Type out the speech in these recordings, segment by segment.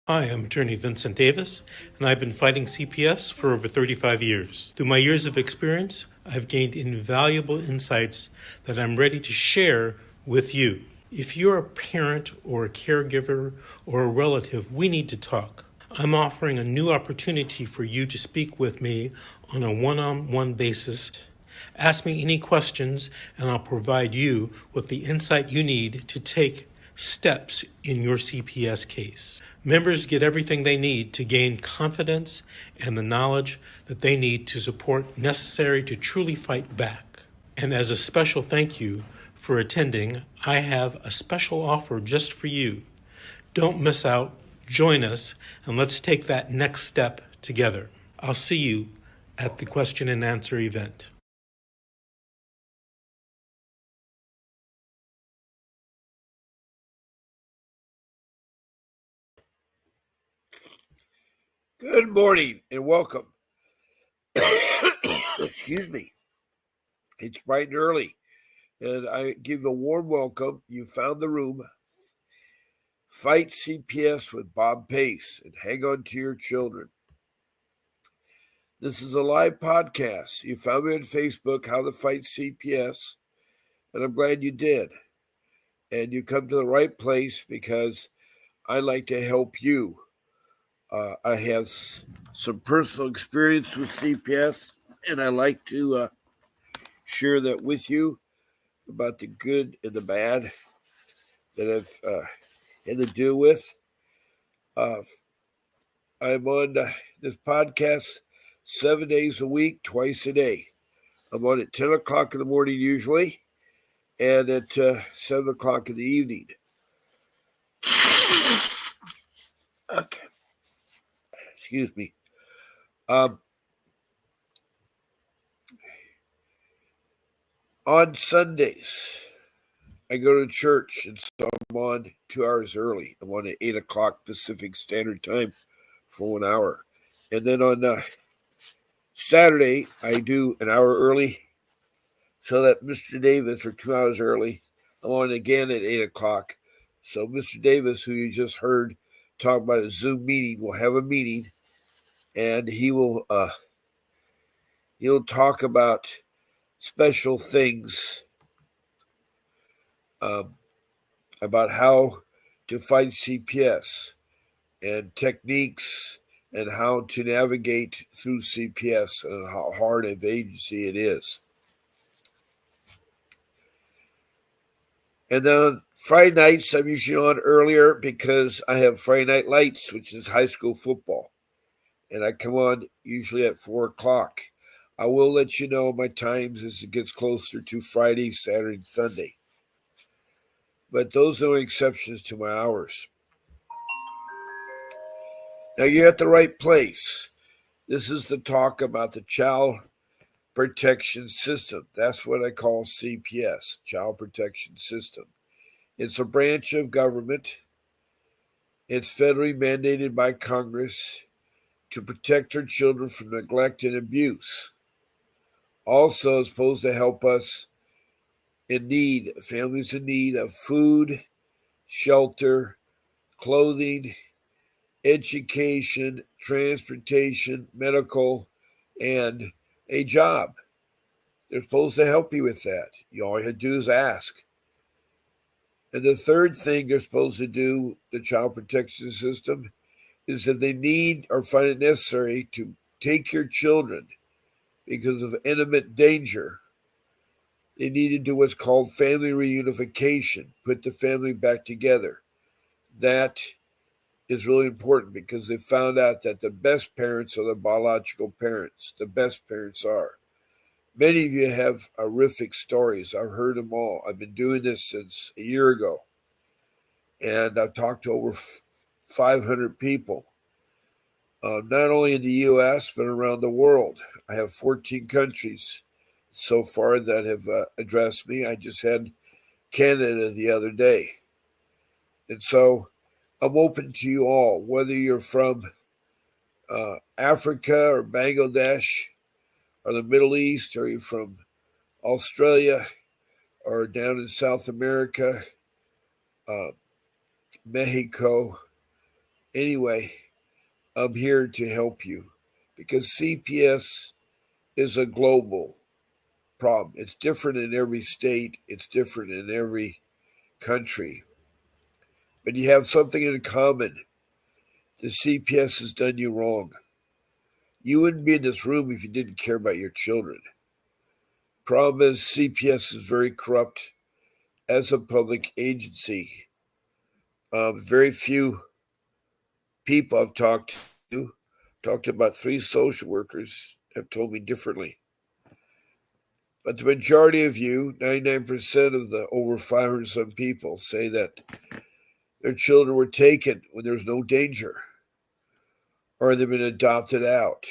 Hi, I'm attorney Vincent Davis, and I've been fighting CPS for over 35 years. Through my years of experience, I've gained invaluable insights that I'm ready to share with you. If you're a parent or a caregiver or a relative, we need to talk. I'm offering a new opportunity for you to speak with me on a one-on-one basis. Ask me any questions, and I'll provide you with the insight you need to take steps in your CPS case. Members get everything they need to gain confidence and the knowledge that they need to support necessary to truly fight back. And as a special thank you for attending, I have a special offer just for you. Don't miss out. Join us, and let's take that next step together. I'll see you at the question and answer event. Good morning and welcome. Excuse me. It's bright and early, and I give a warm welcome. You found the room. Fight CPS with Bob Pace and hang on to your children. This is a live podcast. You found me on Facebook, How to Fight CPS, and I'm glad you did. And you come to the right place because I like to help you. I have some personal experience with CPS, and I like to share that with you about the good and the bad that I've had to deal with. I'm on this podcast 7 days a week, twice a day. I'm on at 10 o'clock in the morning usually, and at 7 o'clock in the evening. Okay. Excuse me. On Sundays, I go to church, and so I'm on 2 hours early. I'm on at 8 o'clock Pacific Standard Time for 1 hour. And then on Saturday, I do an hour early so that Mr. Davis, or 2 hours early, I'm on again at 8 o'clock. So Mr. Davis, who you just heard talk about a Zoom meeting, will have a meeting, and he'll talk about special things about how to fight CPS and techniques and how to navigate through CPS and how hard of agency it is. And then on Friday nights, I'm usually on earlier because I have Friday Night Lights, which is high school football. And I come on usually at 4 o'clock. I will let you know my times as it gets closer to Friday, Saturday, and Sunday. But those are the exceptions to my hours. Now you're at the right place. This is the talk about the Child Protection System. That's what I call CPS, Child Protection System. It's a branch of government. It's federally mandated by Congress to protect our children from neglect and abuse. Also, it's supposed to help us in need, families in need of food, shelter, clothing, education, transportation, medical, and a job. They're supposed to help you with that. All you have to do is ask. And the third thing they're supposed to do, the child protection system, is that they need or find it necessary to take your children because of imminent danger. They need to do what's called family reunification, put the family back together. That is really important because they found out that the best parents are the biological parents. The best parents are. Many of you have horrific stories. I've heard them all. I've been doing this since a year ago. And I've talked to over 500 people, not only in the U.S., but around the world. I have 14 countries so far that have addressed me. I just had Canada the other day. And so I'm open to you all, whether you're from Africa or Bangladesh or the Middle East, or you're from Australia or down in South America, Mexico, Anyway, I'm here to help you because CPS is a global problem. It's different in every state, it's different in every country. But you have something in common. The CPS has done you wrong. You wouldn't be in this room if you didn't care about your children. Problem is, CPS is very corrupt as a public agency. Very few people I've talked to about 3 social workers, have told me differently. But the majority of you, 99% of the over 500 some people, say that their children were taken when there was no danger, or they've been adopted out.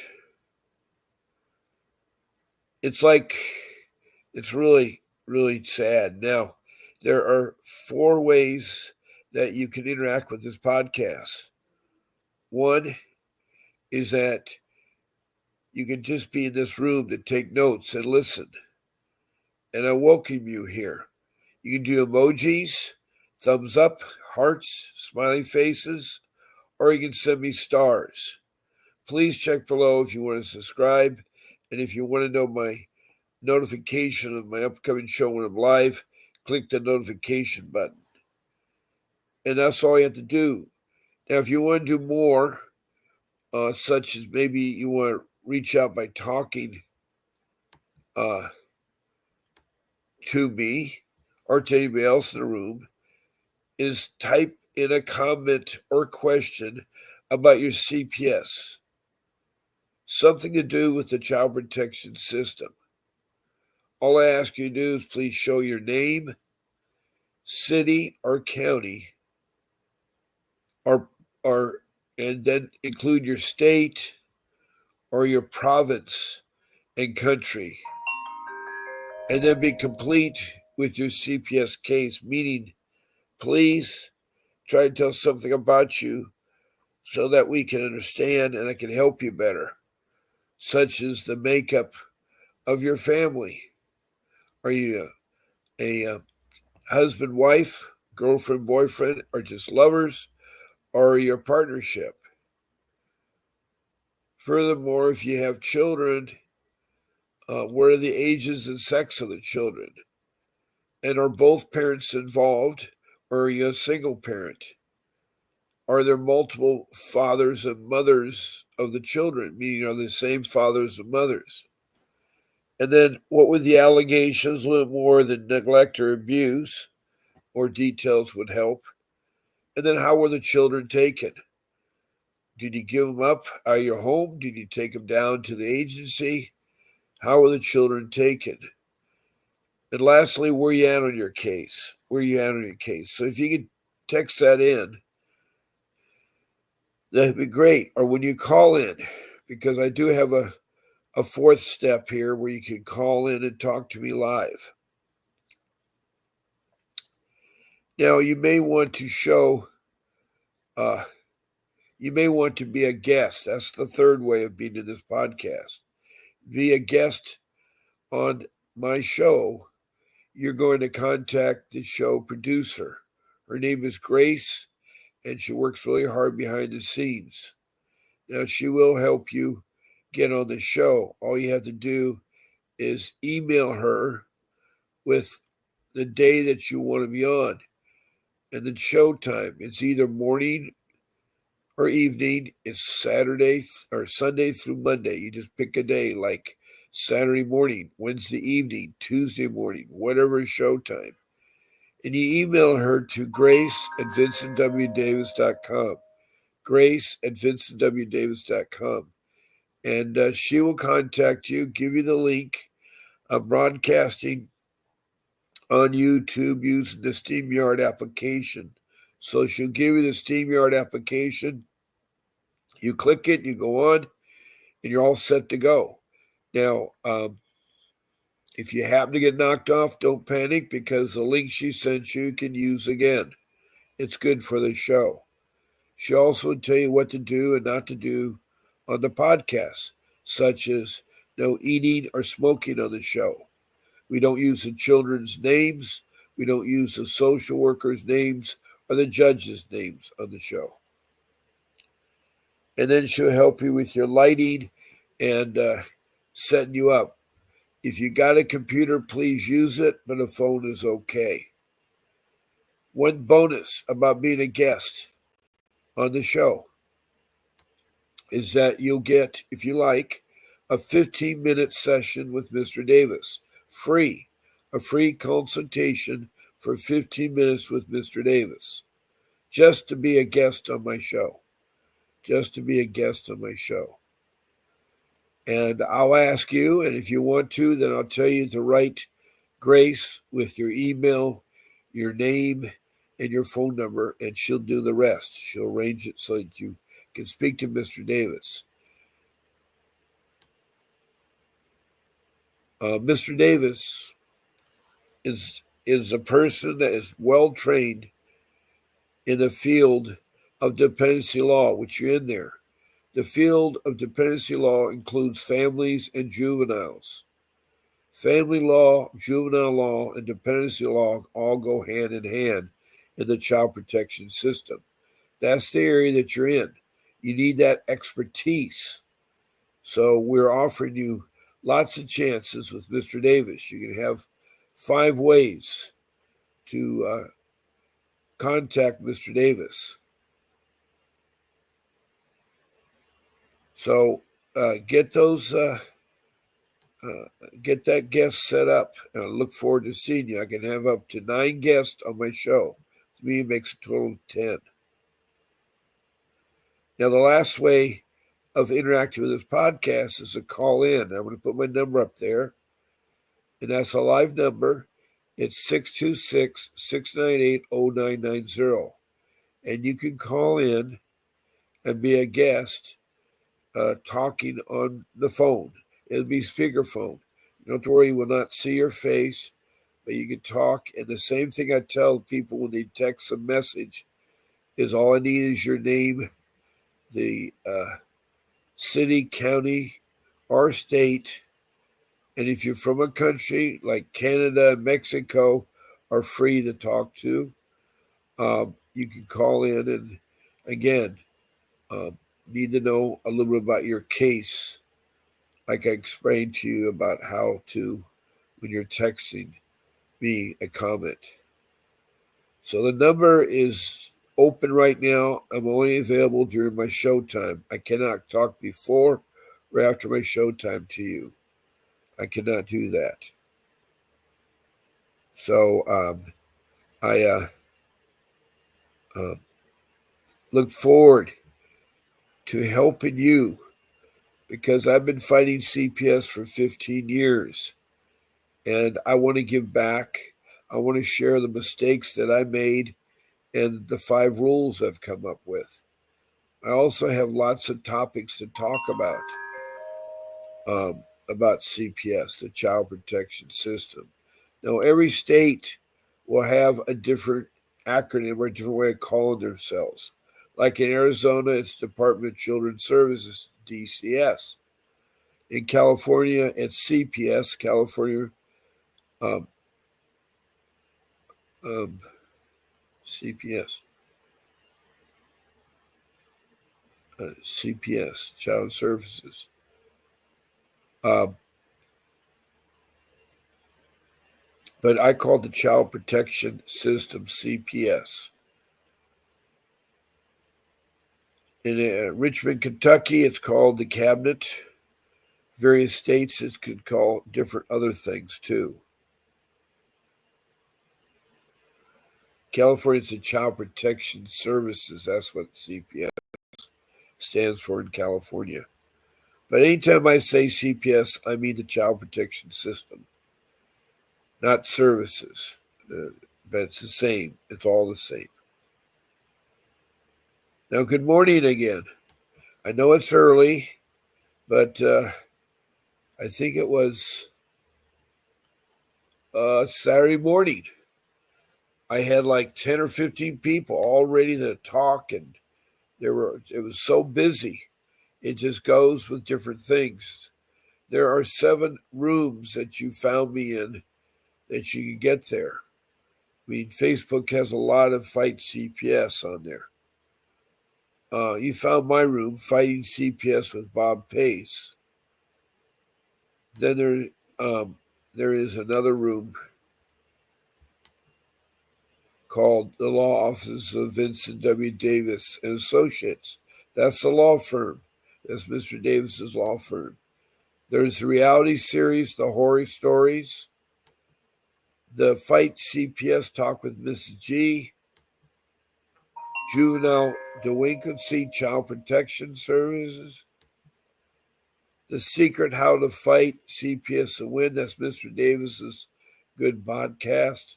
It's really, really sad. Now, there are 4 ways that you can interact with this podcast. One is that you can just be in this room to take notes and listen. And I welcome you here. You can do emojis, thumbs up, hearts, smiley faces, or you can send me stars. Please check below if you want to subscribe. And if you want to know my notification of my upcoming show when I'm live, click the notification button. And that's all you have to do. Now, if you want to do more, such as maybe you want to reach out by talking to me or to anybody else in the room, is type in a comment or question about your CPS. Something to do with the child protection system. All I ask you to do is please show your name, city, or county, or and then include your state or your province and country. And then be complete with your CPS case, meaning please try to tell something about you so that we can understand and I can help you better, such as the makeup of your family. Are you a husband, wife, girlfriend, boyfriend, or just lovers, or your partnership? Furthermore, if you have children, what are the ages and sex of the children? And are both parents involved, or are you a single parent? Are there multiple fathers and mothers of the children, meaning are they the same fathers and mothers? And then what were the allegations? A little more than neglect or abuse, or details would help. And then how were the children taken? Did you give them up out of your home? Did you take them down to the agency? How were the children taken? And lastly, where you at on your case? Where you at on your case? So if you could text that in, that'd be great. Or when you call in, because I do have a 4th step here where you can call in and talk to me live. Now, you may want to you may want to be a guest. That's the 3rd way of being in this podcast. Be a guest on my show. You're going to contact the show producer. Her name is Grace, and she works really hard behind the scenes. Now, she will help you get on the show. All you have to do is email her with the day that you want to be on and then show time. It's either morning or evening. It's Saturday or Sunday through Monday. You just pick a day like Saturday morning, Wednesday evening, Tuesday morning, whatever is showtime. And you email her to grace@vincentwdavis.com. Grace@vincentwdavis.com. And she will contact you, give you the link. I'm broadcasting on YouTube using the StreamYard application. So she'll give you the StreamYard application. You click it, you go on, and you're all set to go. Now, if you happen to get knocked off, don't panic because the link she sent you can use again. It's good for the show. She also will tell you what to do and not to do on the podcast, such as no eating or smoking on the show. We don't use the children's names. We don't use the social workers' names or the judges' names on the show. and then she'll help you with your lighting and setting you up. If you got a computer, please use it, but a phone is okay. One bonus about being a guest on the show is that you'll get, if you like, a 15-minute session with Mr. Davis, free, a free consultation for 15 minutes with Mr. Davis, just to be a guest on my show, just to be a guest on my show. And I'll ask you, and if you want to, then I'll tell you to write Grace with your email, your name, and your phone number, and she'll do the rest. She'll arrange it so that you can speak to Mr. Davis. Mr. Davis is a person that is well trained in the field of dependency law, which you're in there. The field of dependency law includes families and juveniles. Family law, juvenile law, and dependency law all go hand in hand in the child protection system. That's the area that you're in. You need that expertise. So we're offering you lots of chances with Mr. Davis. You can have 5 ways to contact Mr. Davis. So get that guest set up, and I look forward to seeing you. I can have up to 9 guests on my show. To me, it makes a total of 10. Now, the last way of interacting with this podcast is to call in. I'm going to put my number up there, and that's a live number. It's 626-698-0990. And you can call in and be a guest talking on the phone. It'll be speakerphone. You don't have to worry, you will not see your face, but you can talk. And the same thing I tell people when they text a message is all I need is your name, the city, county, or state. And if you're from a country like Canada and Mexico are free to talk to, you can call in and, again, need to know a little bit about your case, like I explained to you about how to, when you're texting me a comment. So the number is open right now. I'm only available during my show time. I cannot talk before or after my show time to you. I cannot do that. So I look forward to helping you, because I've been fighting CPS for 15 years, and I want to give back. I want to share the mistakes that I made and the 5 rules I've come up with. I also have lots of topics to talk about CPS, the Child Protection System. Now, every state will have a different acronym or a different way of calling themselves. Like in Arizona, it's Department of Children's Services, DCS. In California, it's CPS, California CPS. CPS, Child Services. But I call the Child Protection System CPS. In Richmond, Kentucky, it's called the Cabinet. Various states, it could call different other things too. California, it's the Child Protection Services. That's what CPS stands for in California. But anytime I say CPS, I mean the Child Protection System, not services. But it's the same. It's all the same. Now, good morning again. I know it's early, but I think it was Saturday morning. I had like 10 or 15 people all ready to talk, and it was so busy. It just goes with different things. There are 7 rooms that you found me in that you can get there. I mean, Facebook has a lot of Fight CPS on there. You found my room, Fighting CPS with Bob Pace. Then there is another room called the Law Offices of Vincent W. Davis and Associates. That's the law firm. That's Mr. Davis's law firm. There's the reality series, The Horror Stories, the Fight CPS Talk with Mrs. G, Juvenile Delinquency Child Protection Services, The Secret How to Fight CPS and Win. That's Mr. Davis's good podcast.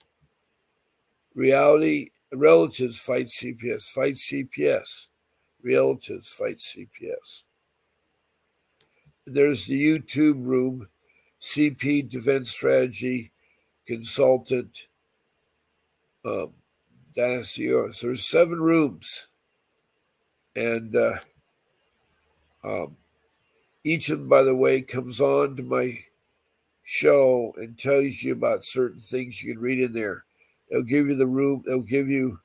Reality Relatives Fight CPS. Fight CPS. Relatives Fight CPS. There's the YouTube room, CP Defense Strategy Consultant. Dynasty. So there's 7 rooms, and each of them, by the way, comes on to my show and tells you about certain things you can read in there. They'll give you the room. They'll give you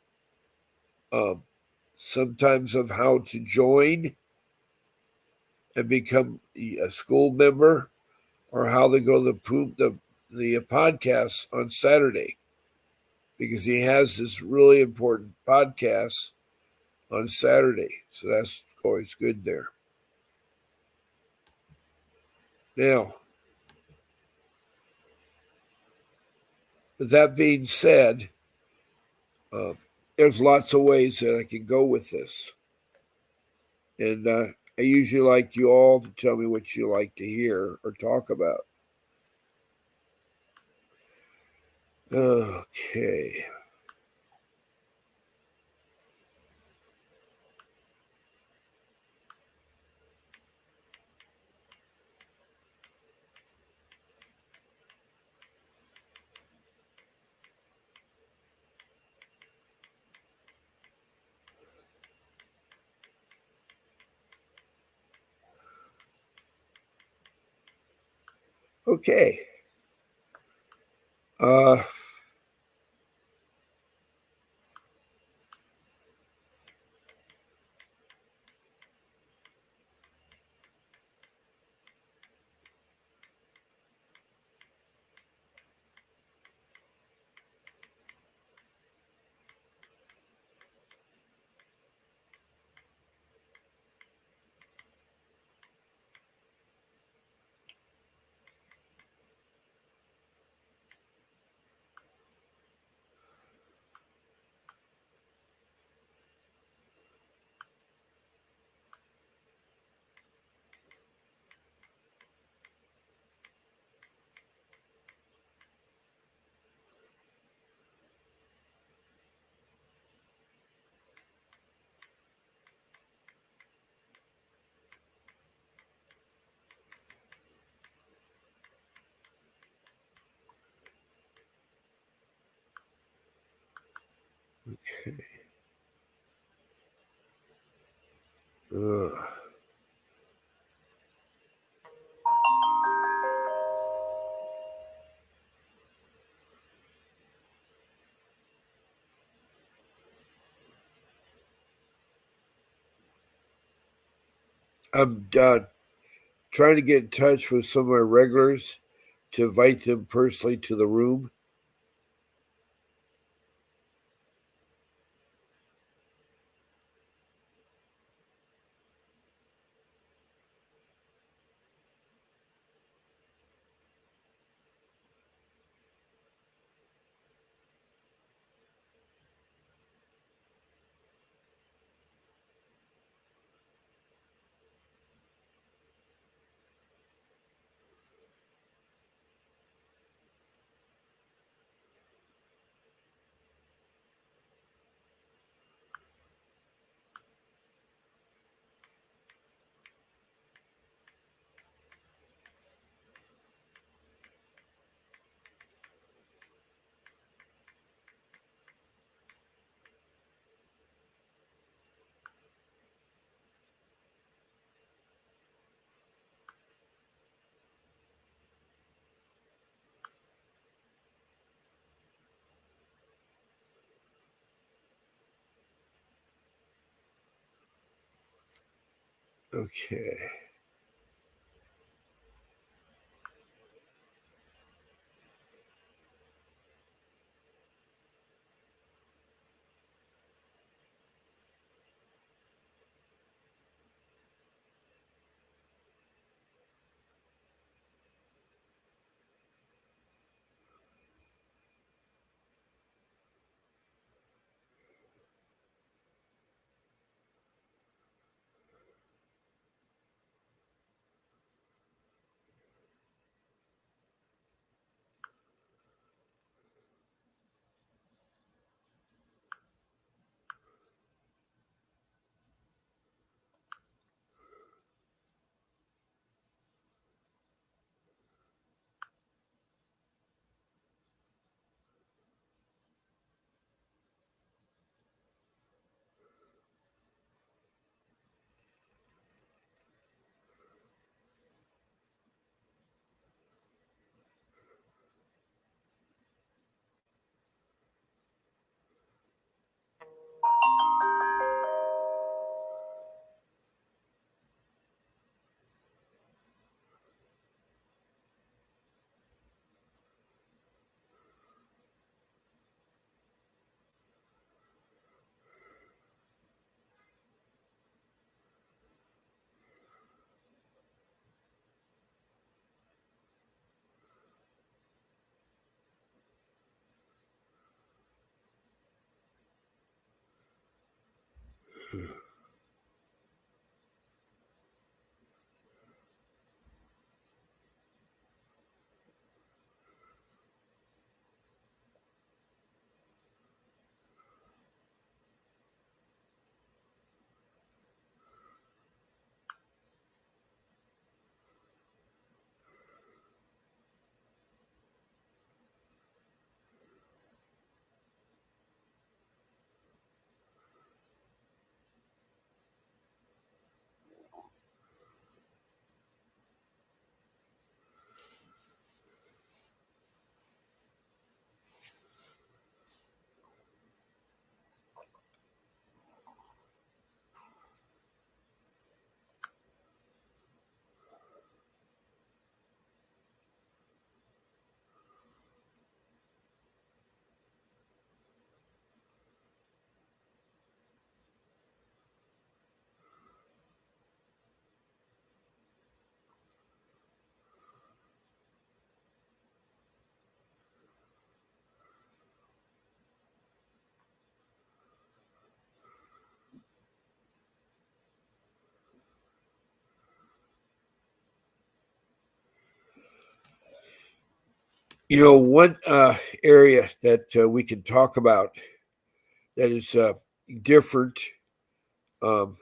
sometimes of how to join and become a school member, or how they go to the podcast on Saturday, because he has this really important podcast on Saturday. So that's always good there. Now, with that being said, there's lots of ways that I can go with this. And I usually like you all to tell me what you like to hear or talk about. Okay. Okay. Okay. I'm trying to get in touch with some of my regulars to invite them personally to the room. Okay. One area that we can talk about that is different um,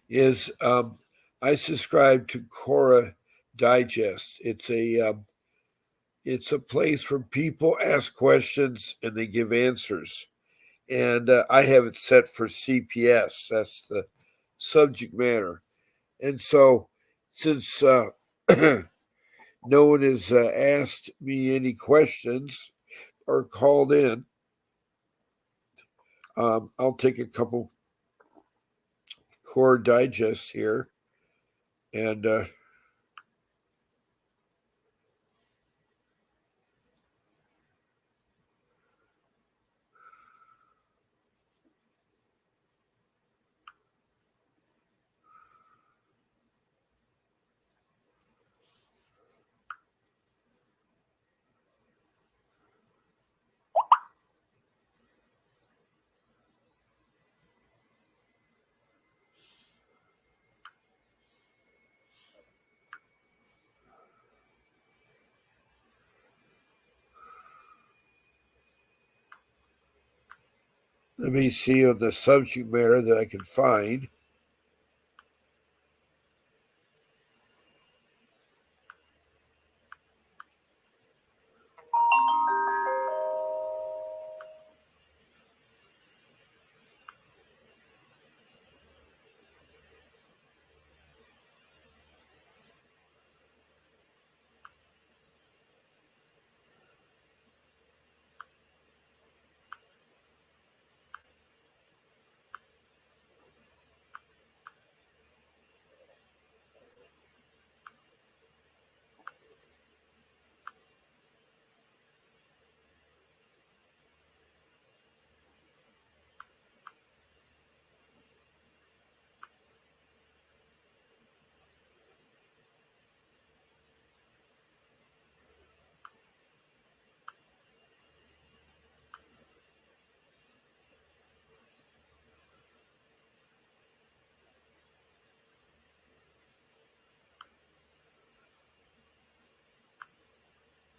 is I subscribe to Cora Digest. It's a place where people ask questions and they give answers. And I have it set for CPS. That's the subject matter. And so, since no one has asked me any questions or called in, I'll take a couple core digests here. And let me see on the subject matter that I can find.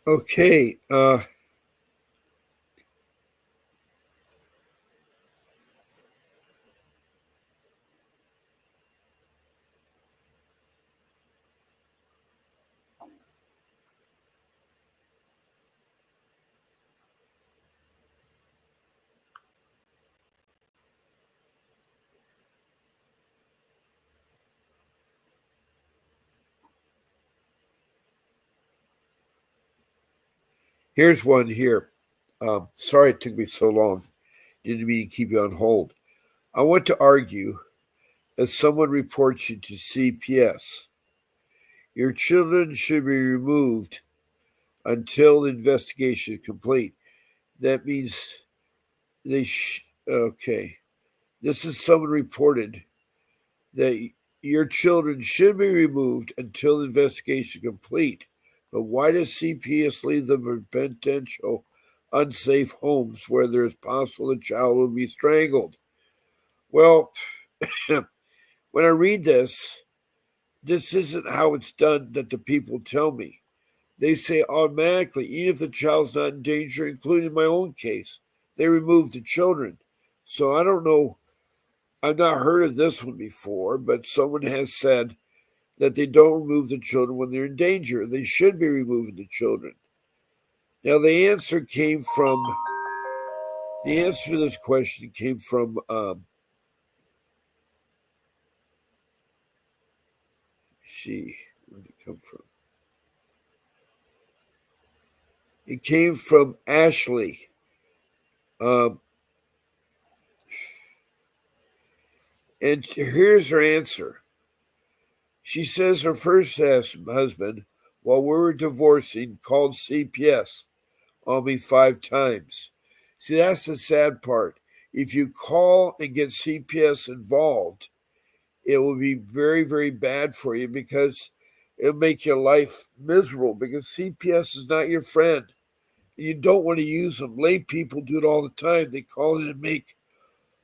Okay. Here's one here. Sorry it took me so long. Didn't mean to keep you on hold. I want to argue if someone reports you to CPS, your children should be removed until the investigation is complete. That means okay. This is someone reported that your children should be removed until the investigation is complete. But why does CPS leave them in potential unsafe homes where there is possible the child will be strangled? Well, when I read this isn't how it's done that the people tell me. They say automatically, even if the child's not in danger, including my own case, they remove the children. So I don't know. I've not heard of this one before, but someone has said that they don't remove the children when they're in danger. They should be removing the children. Now, the answer to this question came from, see, where did it come from? It came from Ashley. Um, and here's her answer. She says her first husband, while we were divorcing, called CPS on me 5 times. See, that's the sad part. If you call and get CPS involved, it will be very, very bad for you because it'll make your life miserable because CPS is not your friend. You don't want to use them. Lay people do it all the time. They call in and make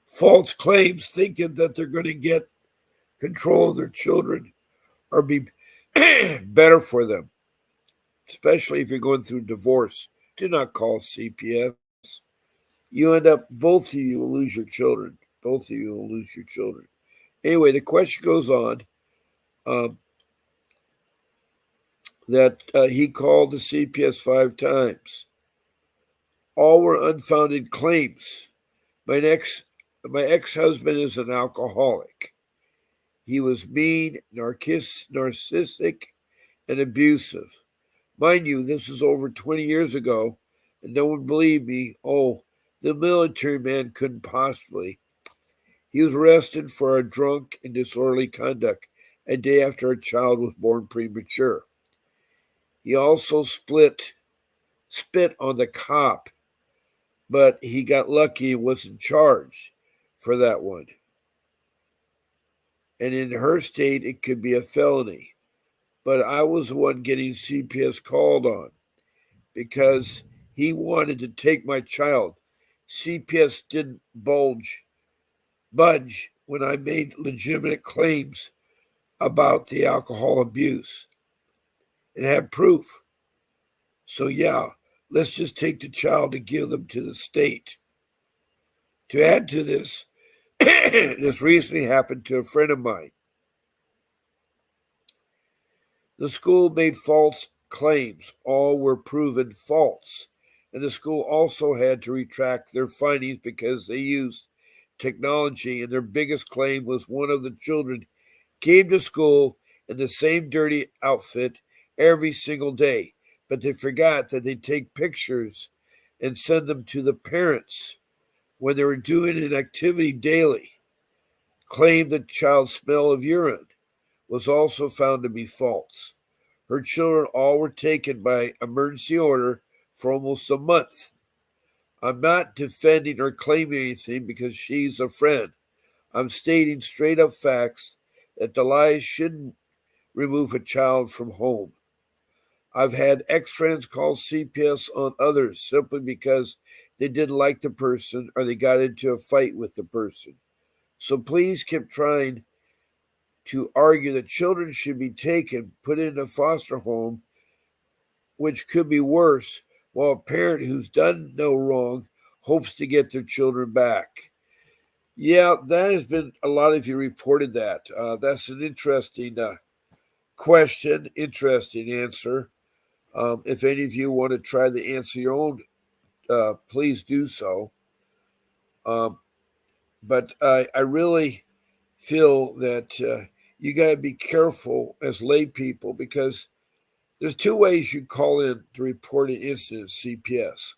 false claims thinking that they're going to get control of their children or be better for them, especially if you're going through divorce. Do not call CPS. You end up, both of you will lose your children. Both of you will lose your children. Anyway, the question goes on um, that he called the CPS 5 times. All were unfounded claims. My my ex-husband is an alcoholic. He was mean, narcissistic, and abusive. Mind you, this was over 20 years ago, and no one believed me. Oh, the military man couldn't possibly. He was arrested for a drunk and disorderly conduct a day after a child was born premature. He also spit on the cop, but he got lucky and wasn't charged for that one. And in her state, it could be a felony. But I was the one getting CPS called on because he wanted to take my child. CPS didn't budge when I made legitimate claims about the alcohol abuse and had proof. So, yeah, let's just take the child and give them to the state. To add to this, this recently happened to a friend of mine. The school made false claims. All were proven false. And the school also had to retract their findings because they used technology. And their biggest claim was one of the children came to school in the same dirty outfit every single day. But they forgot that they take pictures and send them to the parents when they were doing an activity daily. Claimed the child's smell of urine was also found to be false. Her children all were taken by emergency order for almost a month. I'm not defending or claiming anything because she's a friend. I'm stating straight up facts that the lies shouldn't remove a child from home. I've had ex friends call CPS on others simply because they didn't like the person or they got into a fight with the person. So please keep trying to argue that children should be taken, put in a foster home, which could be worse, while a parent who's done no wrong hopes to get their children back. Yeah, that has been a lot of you reported that. That's an interesting question, interesting answer. If any of you want to try to answer your own, please do so. Um, but I really feel that you got to be careful as lay people because there's two ways you call in to report an incident at CPS.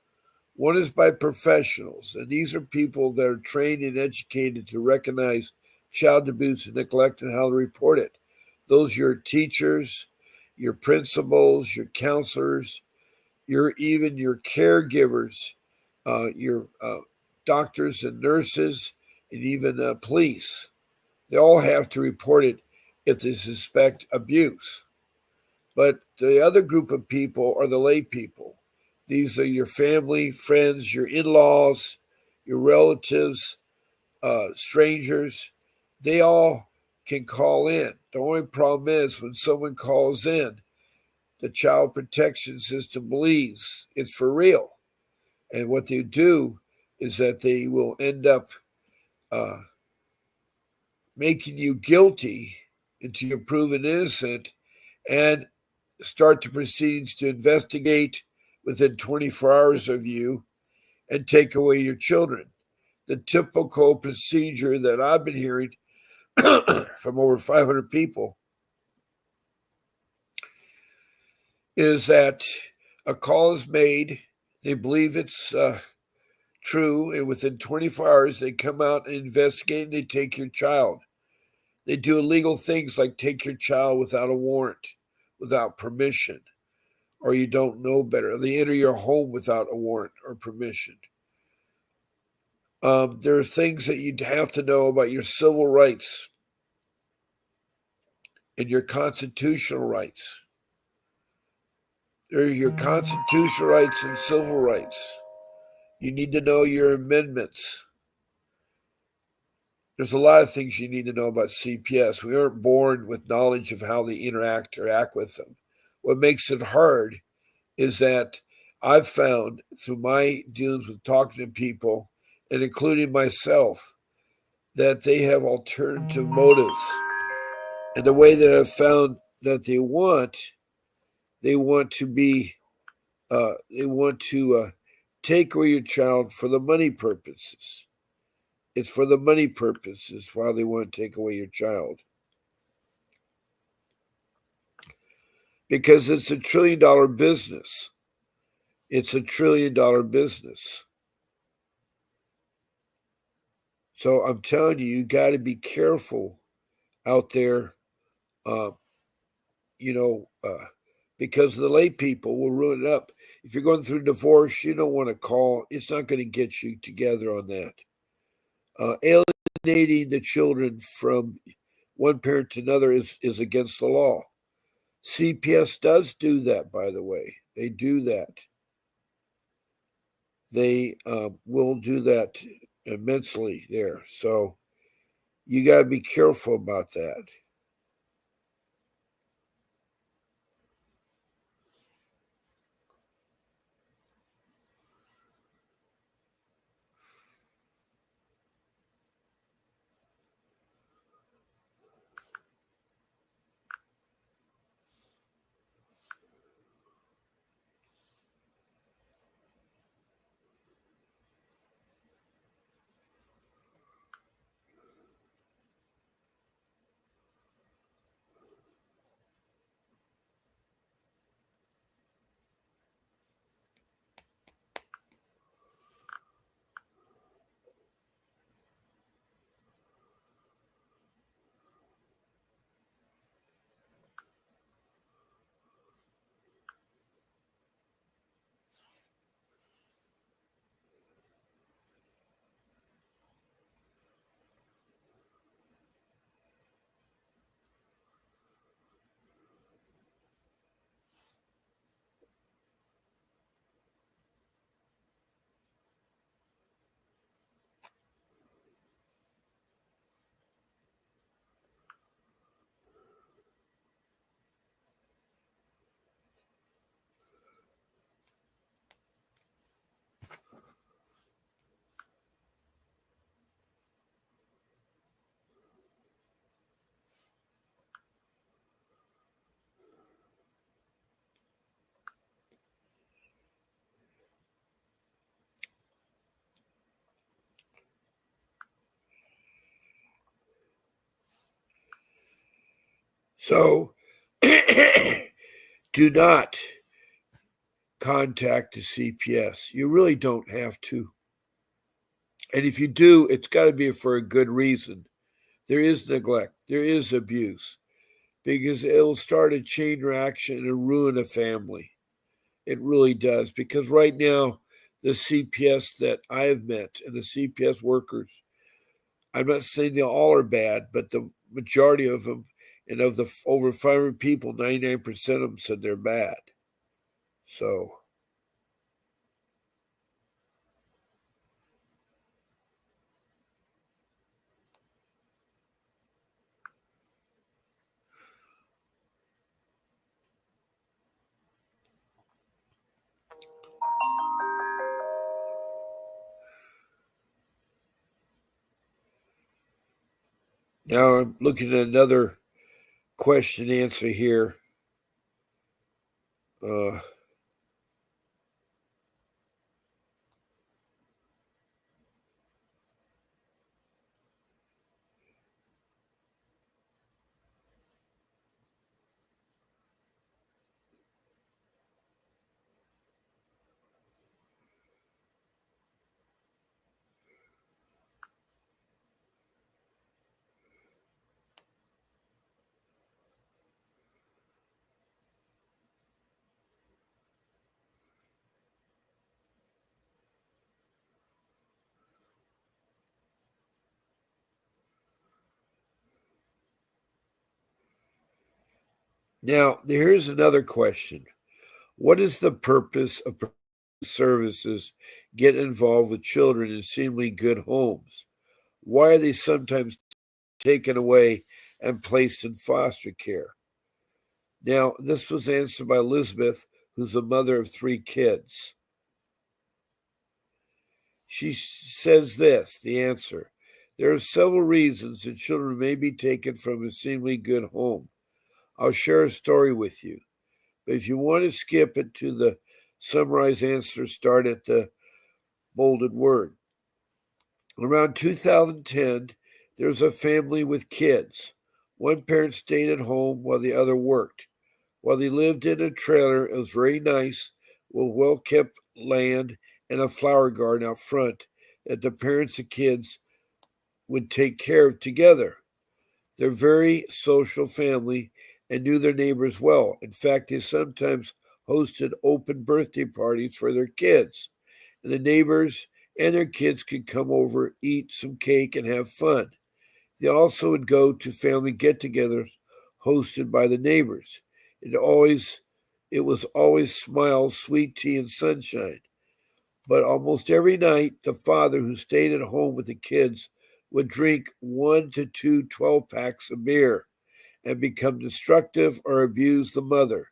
One is by professionals, and these are people that are trained and educated to recognize child abuse and neglect and how to report it. Those are your teachers, your principals, your counselors, even your caregivers, your doctors and nurses, and even police. They all have to report it if they suspect abuse. But the other group of people are the lay people. These are your family, friends, your in laws, your relatives, strangers. They all can call in. The only problem is when someone calls in, the child protection system believes it's for real. And what they do is that they will end up uh, making you guilty until you're proven innocent and start the proceedings to investigate within 24 hours of you and take away your children. The typical procedure that I've been hearing from over 500 people is that a call is made, they believe it's true, and within 24 hours they come out and investigate and they take your child. They do illegal things like take your child without a warrant, without permission, or you don't know better. They enter your home without a warrant or permission. There are things that you'd have to know about your civil rights and your constitutional rights. There are your constitutional rights and civil rights. You need to know your amendments. There's a lot of things you need to know about CPS. We aren't born with knowledge of how they interact or act with them. What makes it hard is that I've found through my dealings with talking to people, and including myself, that they have alternative motives. And the way that I've found that they want to be, they want to take away your child for the money purposes. It's for the money purposes why they want to take away your child. Because it's $1 trillion business. It's $1 trillion business. So I'm telling you, you got to be careful out there, uh, you know, because the lay people will ruin it up. If you're going through divorce, you don't want to call. It's not going to get you together on that. Alienating the children from one parent to another is against the law. CPS does do that, by the way. They do that. They will do that immensely there. So you got to be careful about that. So do not contact the CPS. You really don't have to. And if you do, it's got to be for a good reason. There is neglect, there is abuse, because it'll start a chain reaction and ruin a family. It really does. Because right now, the CPS that I have met and the CPS workers, I'm not saying they all are bad, but the majority of them, and of the over 500 people, 99% of them said they're bad. So, now I'm looking at another question answer here. Uh, Now, here's another question. What is the purpose of services get involved with children in seemingly good homes? Why are they sometimes taken away and placed in foster care? Now, this was answered by Elizabeth, who's a mother of 3 kids. She says this, the answer. There are several reasons that children may be taken from a seemingly good home. I'll share a story with you. But if you want to skip it to the summarized answer, start at the bolded word. Around 2010, there was a family with kids. One parent stayed at home while the other worked. While they lived in a trailer, it was very nice, with well kept land and a flower garden out front that the parents and kids would take care of together. They're a very social family and knew their neighbors well. In fact, they sometimes hosted open birthday parties for their kids. And the neighbors and their kids could come over, eat some cake, and have fun. They also would go to family get-togethers hosted by the neighbors. It was always smiles, sweet tea, and sunshine. But almost every night, the father who stayed at home with the kids would drink 1 to 2 12-packs of beer and become destructive or abuse the mother.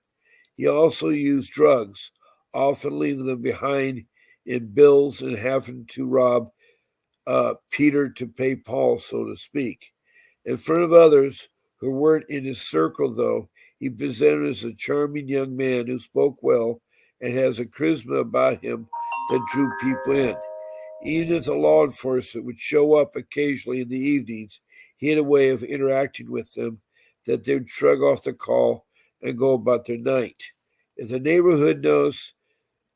He also used drugs, often leaving them behind in bills and having to rob Peter to pay Paul, so to speak. In front of others who weren't in his circle, though, he presented as a charming young man who spoke well and has a charisma about him that drew people in. Even if the law enforcement would show up occasionally in the evenings, he had a way of interacting with them that they would shrug off the call and go about their night. If the neighborhood knows,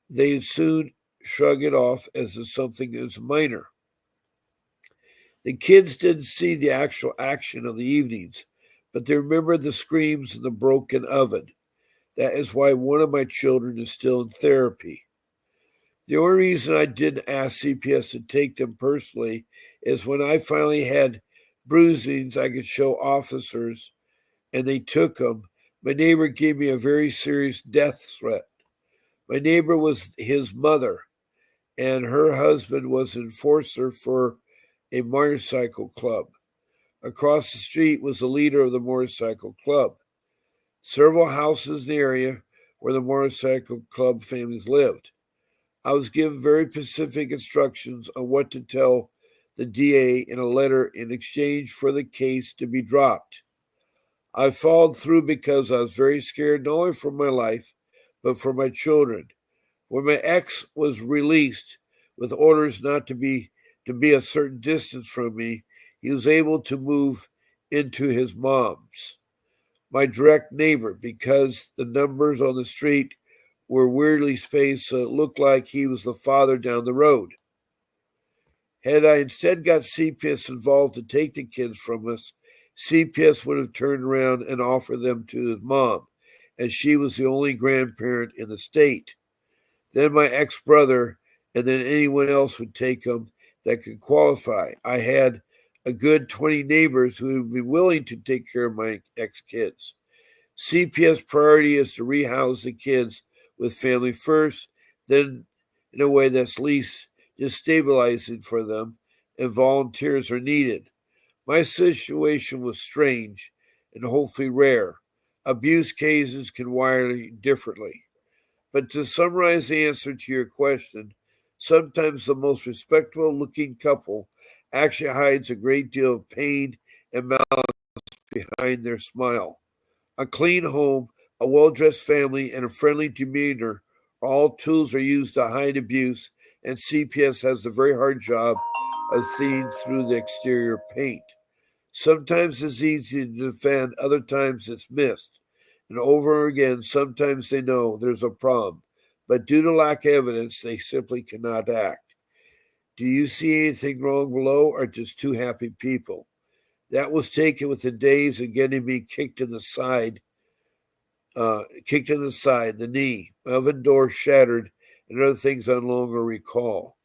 they'd soon shrug it off as something that was minor. The kids didn't see the actual action of the evenings, but they remembered the screams and the broken oven. That is why one of my children is still in therapy. The only reason I didn't ask CPS to take them personally is when I finally had bruisings I could show officers and they took them. My neighbor gave me a very serious death threat. My neighbor was his mother, and her husband was an enforcer for a motorcycle club. Across the street was the leader of the motorcycle club. Several houses in the area where the motorcycle club families lived. I was given very specific instructions on what to tell the DA in a letter in exchange for the case to be dropped. I followed through because I was very scared not only for my life, but for my children. When my ex was released with orders not to be a certain distance from me, he was able to move into his mom's. my direct neighbor because the numbers on the street were weirdly spaced so it looked like he was the father down the road. Had I instead got CPS involved to take the kids from us, CPS would have turned around and offered them to his mom, as she was the only grandparent in the state. Then my ex brother, and then anyone else would take them that could qualify. I had a good 20 neighbors who would be willing to take care of my ex kids. CPS priority is to rehouse the kids with family first, then in a way that's least destabilizing for them, and volunteers are needed. My situation was strange and hopefully rare. Abuse cases can wire differently. But to summarize the answer to your question, sometimes the most respectable looking couple actually hides a great deal of pain and malice behind their smile. A clean home, a well dressed family, and a friendly demeanor all tools are used to hide abuse, and CPS has the very hard job of seeing through the exterior paint. Sometimes it's easy to defend, other times it's missed. And over again, sometimes they know there's a problem, but due to lack of evidence, they simply cannot act. Do you see anything wrong below, or just two happy people? That was taken within days of getting me kicked in the side, the knee, my oven door shattered, and other things I no longer recall.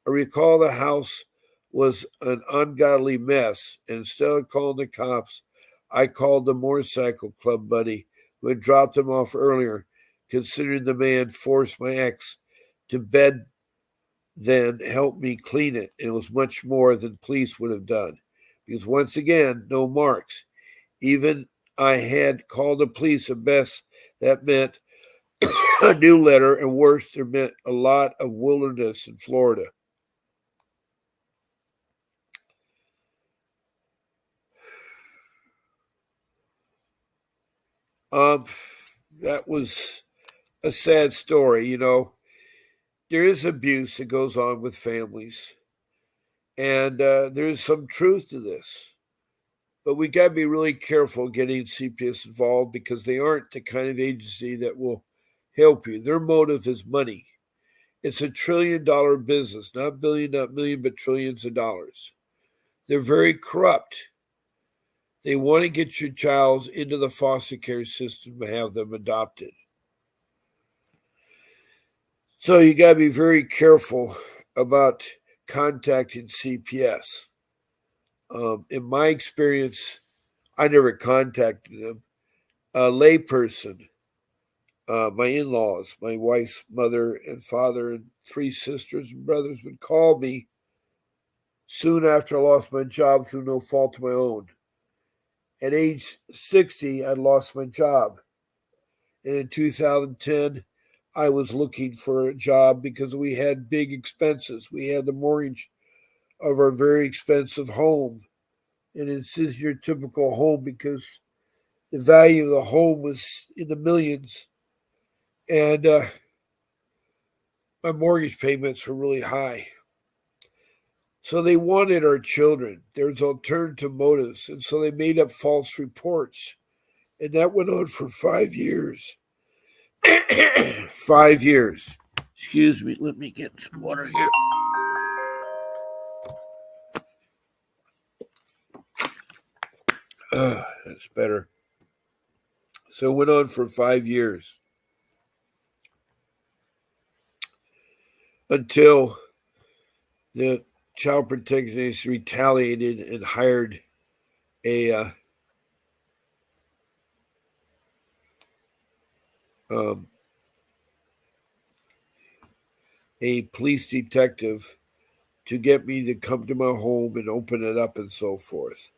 I recall the house was an ungodly mess, and instead of calling the cops, I called the motorcycle club buddy who had dropped him off earlier, considering the man forced my ex to bed, then helped me clean it, and it was much more than police would have done. Because once again, no marks. Even I had called the police, at best that meant a new letter, and worse, there meant a lot of wilderness in Florida. Um, that was a sad story. There is abuse that goes on with families, and there's some truth to this. But we got to be really careful getting CPS involved because they aren't the kind of agency that will help you. Their motive is money. It's $1 trillion business, not billion, not million, but trillions of dollars. They're very corrupt. They want to get your child into the foster care system and have them adopted. So you got to be very careful about contacting CPS. In my experience, I never contacted them. A layperson, my in laws, my wife's mother and father, and three sisters and brothers would call me soon after I lost my job through no fault of my own. At age 60, I lost my job. And in 2010, I was looking for a job because we had big expenses. We had the mortgage of our very expensive home. And this is your typical home because the value of the home was in the millions. And my mortgage payments were really high. So they wanted our children. There was alternative motives. And so they made up false reports. And that went on for 5 years. 5 years. Excuse me, let me get some water here. That's better. So it went on for 5 years until the Child Protective Agency retaliated and hired a um, a police detective to get me to come to my home and open it up and so forth.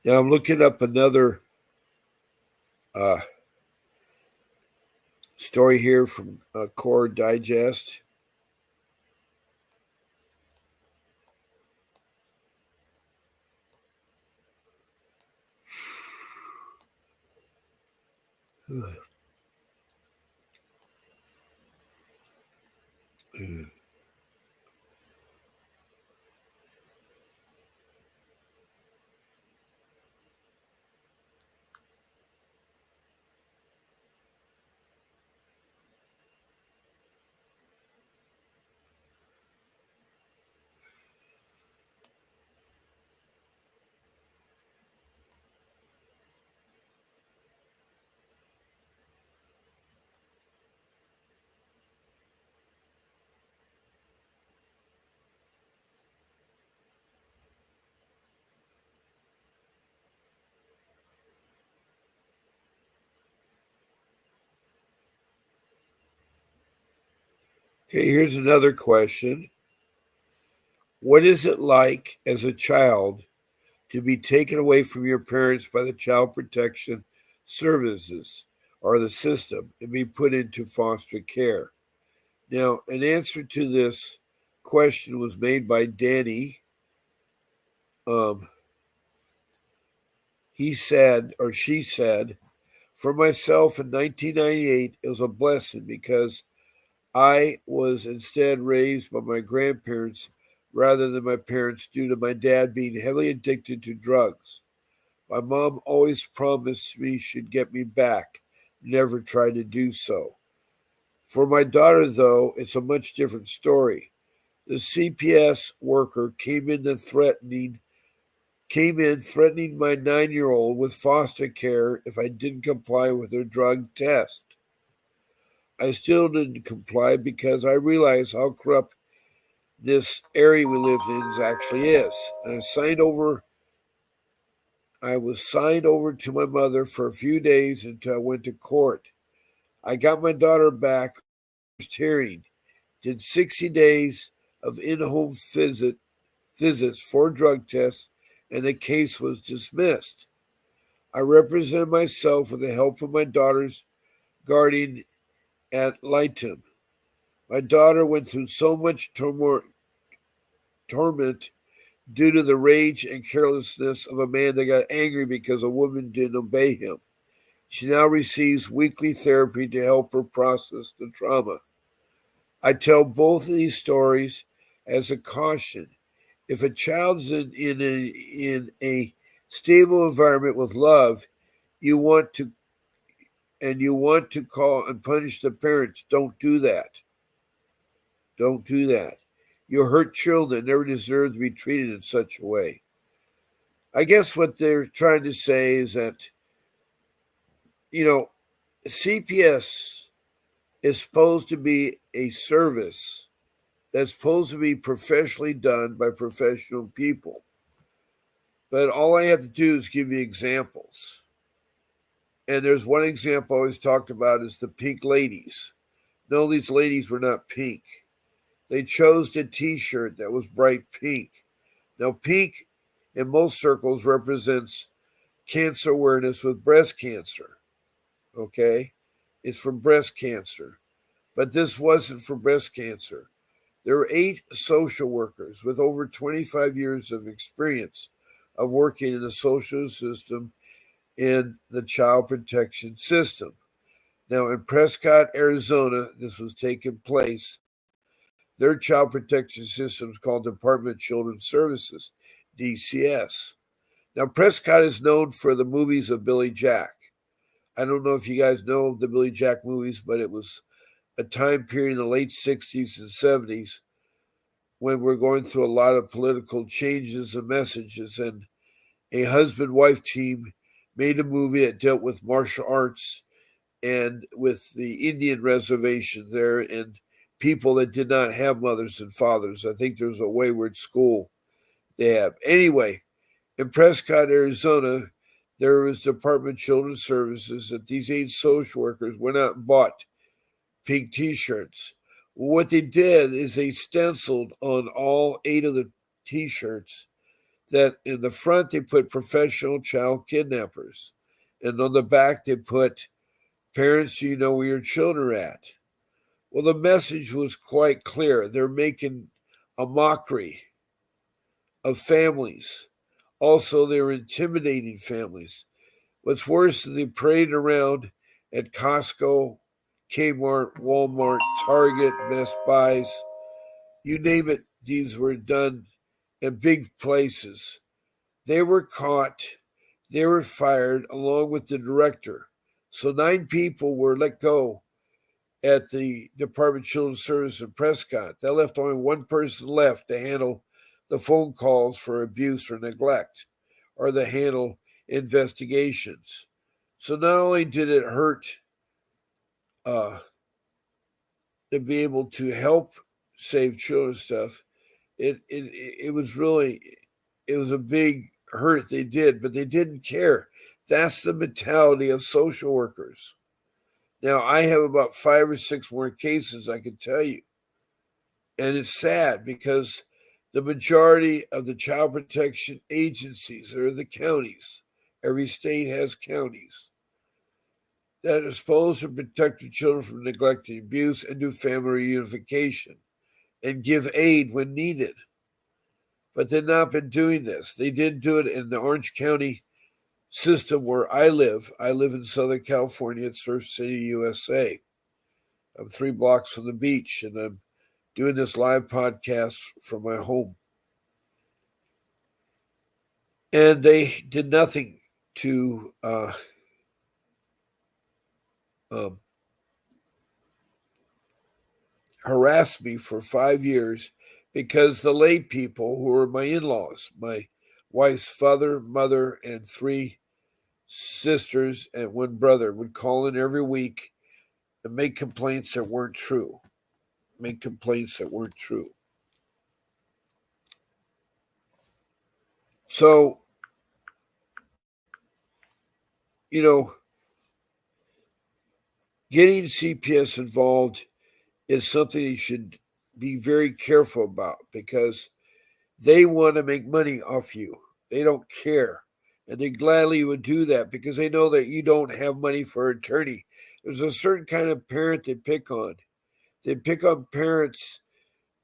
Now I'm looking up another uh, story here from Core Digest. Okay, here's another question. What is it like as a child to be taken away from your parents by the Child Protection Services or the system and be put into foster care? Now, an answer to this question was made by Danny. He said, or she said, for myself in 1998, it was a blessing because I was instead raised by my grandparents rather than my parents due to my dad being heavily addicted to drugs. My mom always promised me she'd get me back, never tried to do so. For my daughter, though, it's a much different story. The CPS worker came in threatening my 9-year-old with foster care if I didn't comply with her drug test. I still didn't comply because I realized how corrupt this area we live in actually is. And I was signed over to my mother for a few days until I went to court. I got my daughter back first hearing, did 60 days of in-home visits for drug tests, and the case was dismissed. I represented myself with the help of my daughter's guardian at Lighton. My daughter went through so much torment due to the rage and carelessness of a man that got angry because a woman didn't obey him. She now receives weekly therapy to help her process the trauma. I tell both of these stories as a caution. If a child's in a stable environment with love, you want to call and punish the parents, don't do that. Don't do that. You hurt children that never deserve to be treated in such a way. I guess what they're trying to say is that, you know, CPS is supposed to be a service that's supposed to be professionally done by professional people. But all I have to do is give you examples. And there's one example I always talked about is the pink ladies. No, these ladies were not pink. They chose a t-shirt that was bright pink. Now, pink in most circles represents cancer awareness with breast cancer. Okay? It's for breast cancer. But this wasn't for breast cancer. There were 8 social workers with over 25 years of experience of working in the social system in the child protection system. Now, in Prescott, Arizona, this was taking place. Their child protection system is called Department of Children's Services, DCS. Now, Prescott is known for the movies of Billy Jack. I don't know if you guys know the Billy Jack movies, but it was a time period in the late 60s and 70s when we're going through a lot of political changes and messages. And a husband-wife team made a movie that dealt with martial arts and with the Indian reservation there and people that did not have mothers and fathers. I think there was a wayward school they have. Anyway, in Prescott, Arizona, there was Department of Children's Services that these 8 social workers went out and bought pink t-shirts. What they did is they stenciled on all 8 of the t-shirts that in the front they put professional child kidnappers. And on the back they put parents, you know where your children are at. Well, the message was quite clear. They're making a mockery of families. Also, they're intimidating families. What's worse is they parade around at Costco, Kmart, Walmart, Target, Best Buys. You name it, these were done in big places. They were caught, they were fired along with the director. So 9 people were let go at the Department of Children's Services in Prescott. That left only one person left to handle the phone calls for abuse or neglect or to handle investigations. So not only did it hurt uh, to be able to help save children stuff, it was really it was a big hurt they did, but they didn't care. That's the mentality of social workers. Now I have about 5 or 6 more cases I can tell you. And it's sad because the majority of the child protection agencies are the counties. Every state has counties that are supposed to protect the children from neglect and abuse and do family reunification and give aid when needed. But they've not been doing this. They didn't do it in the Orange County system where I live. I live in Southern California at Surf City, USA. I'm 3 blocks from the beach, and I'm doing this live podcast from my home. And they did nothing to um, harass me for 5 years because the lay people, who were my in-laws, my wife's father, mother, and 3 sisters and 1 brother, would call in every week and make complaints that weren't true. So, getting CPS involved is something you should be very careful about because they want to make money off you. They don't care. And they gladly would do that because they know that you don't have money for an attorney. There's a certain kind of parent they pick on. They pick on parents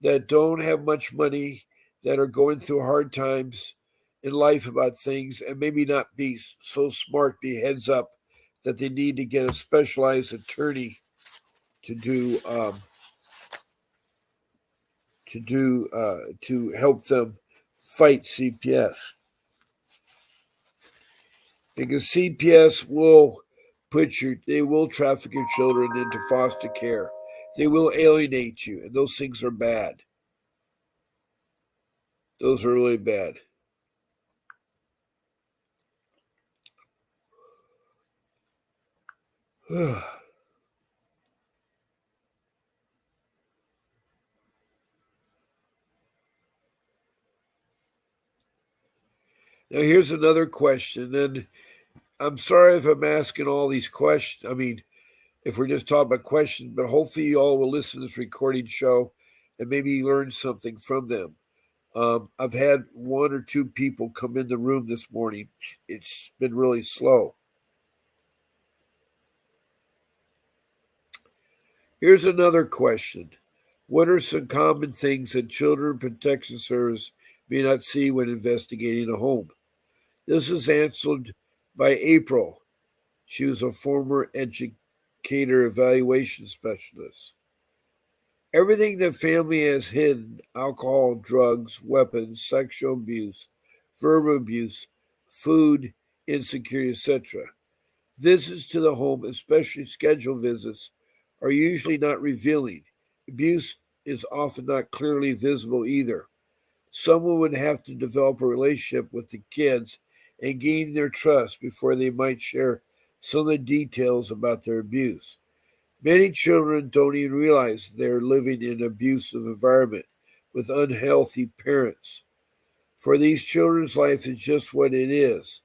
that don't have much money, that are going through hard times in life about things, and maybe not be so smart, be heads up that they need to get a specialized attorney to do to help them fight CPS, because CPS will they will traffic your children into foster care. They will alienate you, and those things are bad. Those are really bad. Now here's another question, and I'm sorry if I'm asking all these questions. I mean, if we're just talking about questions, but hopefully you all will listen to this recording show and maybe learn something from them. I've had 1 or 2 people come in the room this morning. It's been really slow. Here's another question. What are some common things that Children Protection Service may not see when investigating a home? This is answered by April. She was a former educator evaluation specialist. Everything the family has hidden: alcohol, drugs, weapons, sexual abuse, verbal abuse, food insecurity, etc. Visits to the home, especially scheduled visits, are usually not revealing. Abuse is often not clearly visible either. Someone would have to develop a relationship with the kids and gain their trust before they might share some of the details about their abuse. Many children don't even realize they're living in an abusive environment with unhealthy parents. For these children's life is just what it is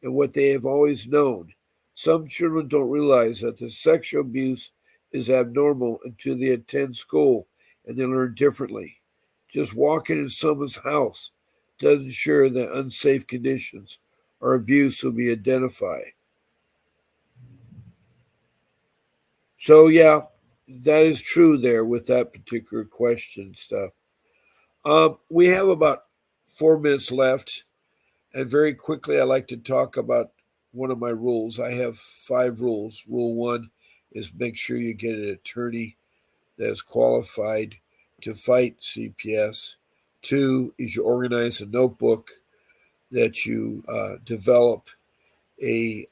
and what they have always known. Some children don't realize that the sexual abuse is abnormal until they attend school and they learn differently. Just walking in someone's house doesn't ensure that unsafe conditions or abuse will be identified. So, yeah, that is true there with that particular question stuff. We have about 4 minutes left, and very quickly, I like to talk about one of my rules. I have 5 rules. Rule 1 is make sure you get an attorney that is qualified to fight CPS. 2 is you organize a notebook that you develop a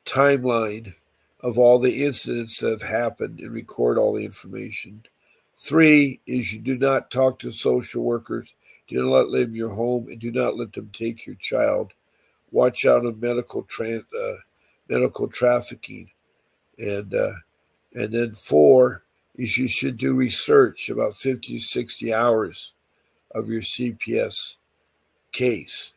timeline of all the incidents that have happened and record all the information. 3 is you do not talk to social workers. Do not let them in your home, and do not let them take your child. Watch out on medical trafficking. And then 4 is you should do research about 50 to 60 hours of your CPS case.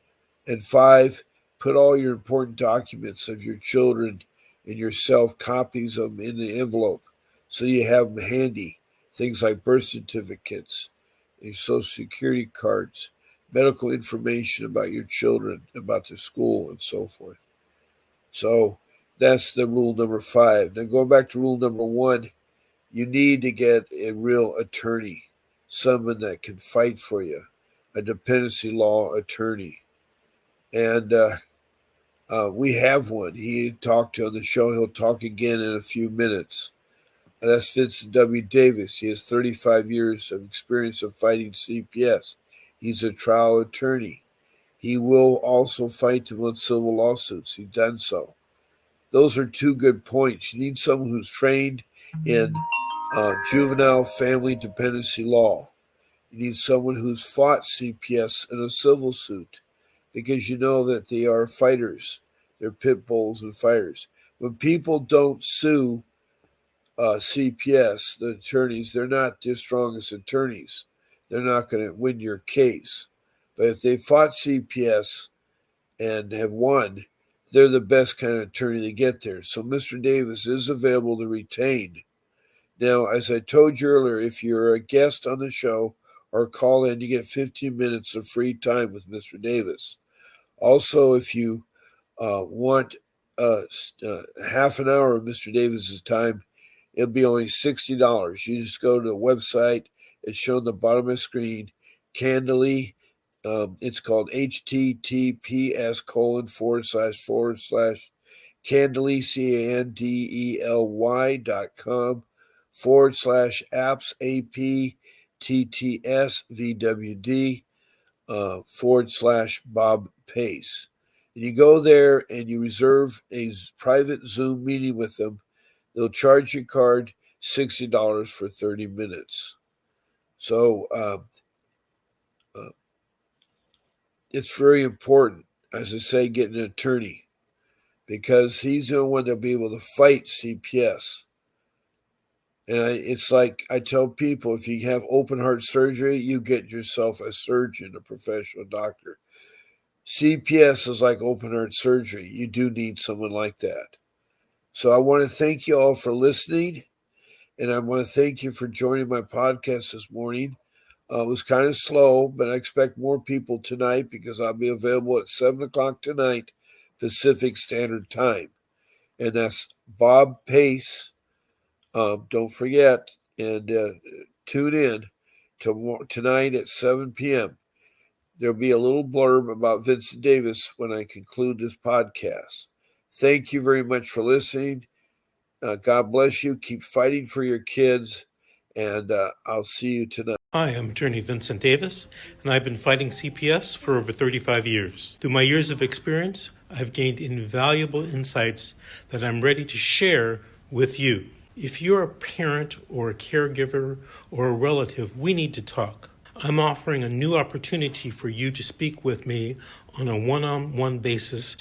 And 5, put all your important documents of your children and yourself, copies of them in the envelope so you have them handy. Things like birth certificates, your social security cards, medical information about your children, about their school, and so forth. So that's the rule number 5. Now going back to rule number 1, you need to get a real attorney, someone that can fight for you, a dependency law attorney. And we have one. He talked on the show. He'll talk again in a few minutes. And that's Vincent W. Davis. He has 35 years of experience of fighting CPS. He's a trial attorney. He will also fight them on civil lawsuits. He's done so. Those are 2 good points. You need someone who's trained in juvenile family dependency law. You need someone who's fought CPS in a civil suit, because you know that they are fighters. They're pit bulls and fighters. When people don't sue CPS, the attorneys, they're not the strongest attorneys. They're not going to win your case. But if they fought CPS and have won, they're the best kind of attorney to get there. So Mr. Davis is available to retain. Now, as I told you earlier, if you're a guest on the show or call in, you get 15 minutes of free time with Mr. Davis. Also, if you want half an hour of Mr. Davis's time, it'll be only $60. You just go to the website. It's shown on the bottom of the screen. Candidly, it's called https:// Candely, CANDELY.com/apps, APTTS, VWD, /Bob Pace. And you go there and you reserve a private Zoom meeting with them. They'll charge your card $60 for 30 minutes. So it's very important, as I say, getting an attorney, because he's the one that'll be able to fight CPS. And it's like I tell people, if you have open heart surgery, you get yourself a surgeon, a professional doctor. CPS is like open heart surgery. You do need someone like that. So I want to thank you all for listening. And I want to thank you for joining my podcast this morning. It was kind of slow, but I expect more people tonight, because I'll be available at 7 o'clock tonight, Pacific Standard Time. And that's Bob Pace. Don't forget, and tune in tonight at 7 p.m. There'll be a little blurb about Vincent Davis when I conclude this podcast. Thank you very much for listening. God bless you. Keep fighting for your kids, and I'll see you tonight. Hi, I'm attorney Vincent Davis, and I've been fighting CPS for over 35 years. Through my years of experience, I've gained invaluable insights that I'm ready to share with you. If you're a parent or a caregiver or a relative, we need to talk. I'm offering a new opportunity for you to speak with me on a one-on-one basis.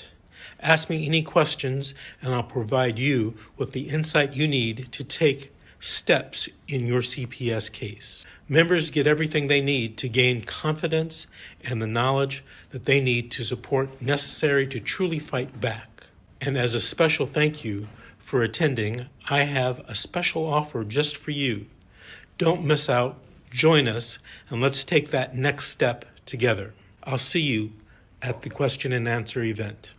Ask me any questions, and I'll provide you with the insight you need to take steps in your CPS case. Members get everything they need to gain confidence and the knowledge that they need to support necessary to truly fight back. And as a special thank you for attending, I have a special offer just for you. Don't miss out. Join us, and let's take that next step together. I'll see you at the question and answer event.